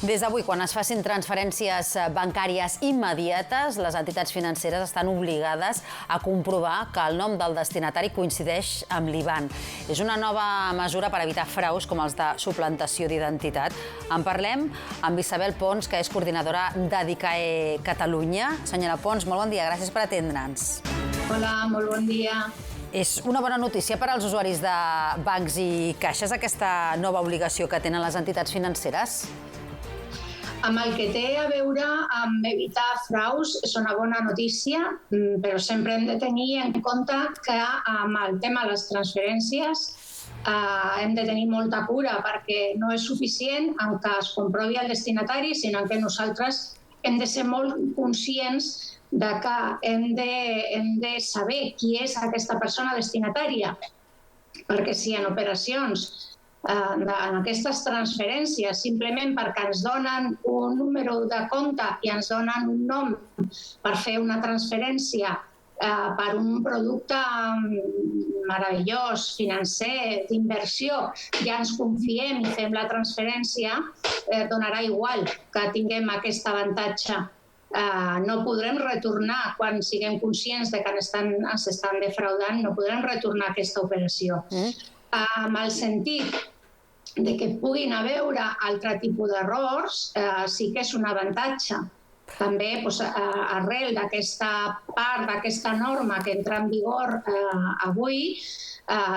Des d'avui, quan es facin transferències bancàries immediates, les entitats financeres estan obligades a comprovar que el nom del destinatari coincideix amb l'IBAN. És una nova mesura per evitar fraus com els de suplantació d'identitat. En parlem amb Isabel Pons, que és coordinadora d'Adicae Catalunya. Senyora Pons, molt bon dia, gràcies per atendre'ns. Hola, molt bon dia. És una bona notícia per als usuaris de bancs i caixes, aquesta nova obligació que tenen les entitats financeres? Amb el que té a veure amb evitar fraus és una bona notícia, però sempre hem de tenir en compte que amb el tema de les transferències hem de tenir molta cura, perquè no és suficient en que es comprovi el destinatari, sinó que nosaltres hem de ser molt conscients de que hem de saber qui és aquesta persona destinatària, perquè si en operacions en aquestes transferències, simplement perquè ens donen un número de compte i ens donen un nom per fer una transferència per un producte meravellós, financer, d'inversió, ja ens confiem i fem la transferència, donarà igual que tinguem aquest avantatge. No podrem retornar, quan siguem conscients de que ens estan defraudant, no podrem retornar aquesta operació. Amb el sentit de que puguin haver altre tipus d'errors, sí que és un avantatge. També, arrel d'aquesta part, d'aquesta norma que entra en vigor avui,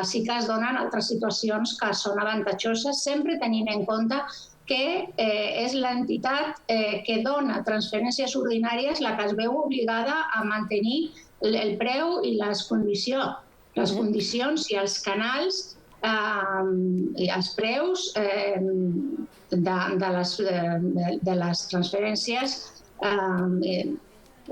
sí que es donen altres situacions que són avantatjoses, sempre tenint en compte que és l'entitat que dona transferències ordinàries la que es veu obligada a mantenir el preu i les condicions. Les condicions i els canals i els preus de les transferències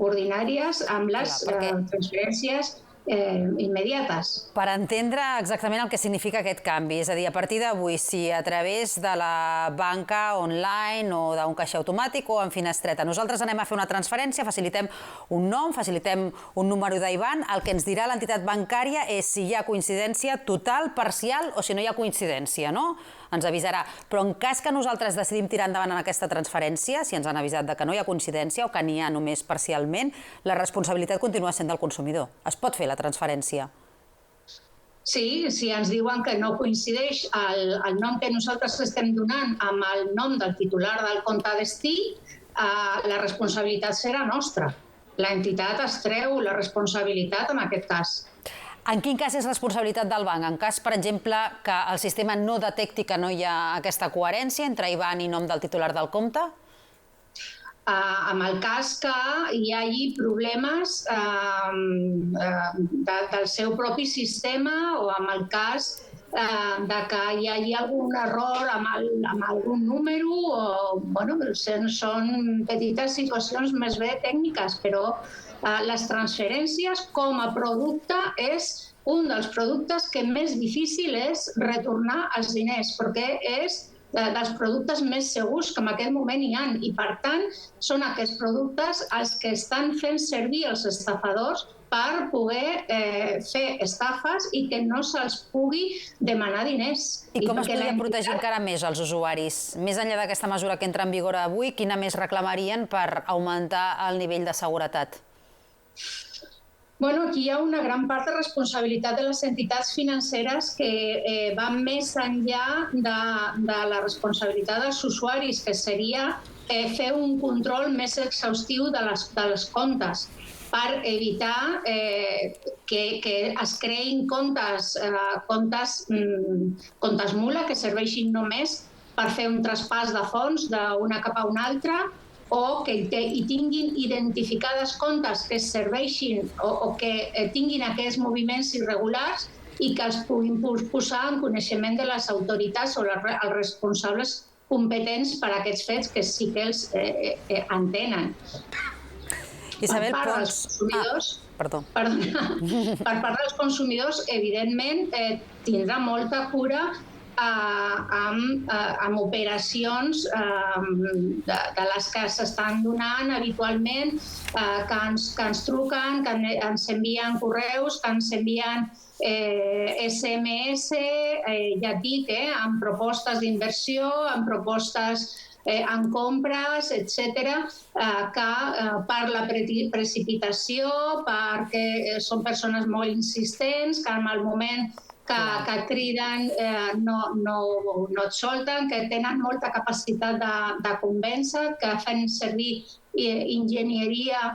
ordinàries amb les transferències immediates. Per entendre exactament el que significa aquest canvi, és a dir, a partir d'avui, si a través de la banca online o d'un caixer automàtic o en finestreta nosaltres anem a fer una transferència, facilitem un nom, facilitem un número d'IBAN, el que ens dirà l'entitat bancària és si hi ha coincidència total, parcial o si no hi ha coincidència, no? Ens avisarà. Però en cas que nosaltres decidim tirar endavant en aquesta transferència, si ens han avisat de que no hi ha coincidència o que n'hi ha només parcialment, la responsabilitat continua sent del consumidor. Es pot fer la transferència? Sí, si ens diuen que no coincideix el nom que nosaltres estem donant amb el nom del titular del compte destí, la responsabilitat serà nostra. L'entitat es treu la responsabilitat en aquest cas. En quin cas és responsabilitat del banc? En cas, per exemple, que el sistema no detecti que no hi ha aquesta coherència entre IBAN i nom del titular del compte? En el cas que hi hagi problemes del seu propi sistema o en el cas de que hi hagi algun error amb algun número o són petites situacions més bé tècniques, però les transferències com a producte és un dels productes que més difícil és retornar els diners, perquè és dels productes més segurs que en aquest moment hi ha i, per tant, són aquests productes els que estan fent servir els estafadors per poder fer estafes i que no se'ls pugui demanar diners. I com es podria protegir encara més els usuaris? Més enllà d'aquesta mesura que entra en vigor avui, quina més reclamarien per augmentar el nivell de seguretat? Aquí hi ha una gran part de responsabilitat de les entitats financeres que van més enllà de la responsabilitat dels usuaris, que seria fer un control més exhaustiu dels comptes per evitar que es creïn comptes mula que serveixin només per fer un traspàs de fons d'una cap a una altra, o que hi tinguin identificades comptes que serveixin o que tinguin aquests moviments irregulars i que els puguin posar en coneixement de les autoritats o els responsables competents per a aquests fets que sí que els entenen. Isabel Pons. Per part dels consumidors, evidentment, tindrà molta cura amb operacions de les que s'estan donant habitualment, que ens truquen, que ens envien correus, que ens envien SMS, ja et dic, amb propostes d'inversió, amb propostes en compres, etc., que per la precipitació, perquè són persones molt insistents, que en el moment que et criden no et solten, que tenen molta capacitat de convèncer, que fan servir enginyeria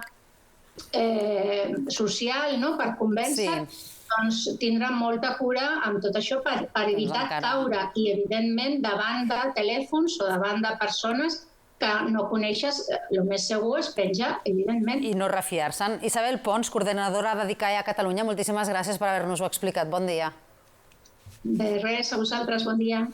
social per convèncer, doncs tindran molta cura amb tot això per evitar caure i, evidentment, davant de telèfons o davant de persones que no coneixes, el més segur es penja, evidentment. I no refiar-se'n. Isabel Pons, coordinadora de DICAE a Catalunya, moltíssimes gràcies per haver-nos-ho explicat. Bon dia. De res, a vosaltres, bon dia.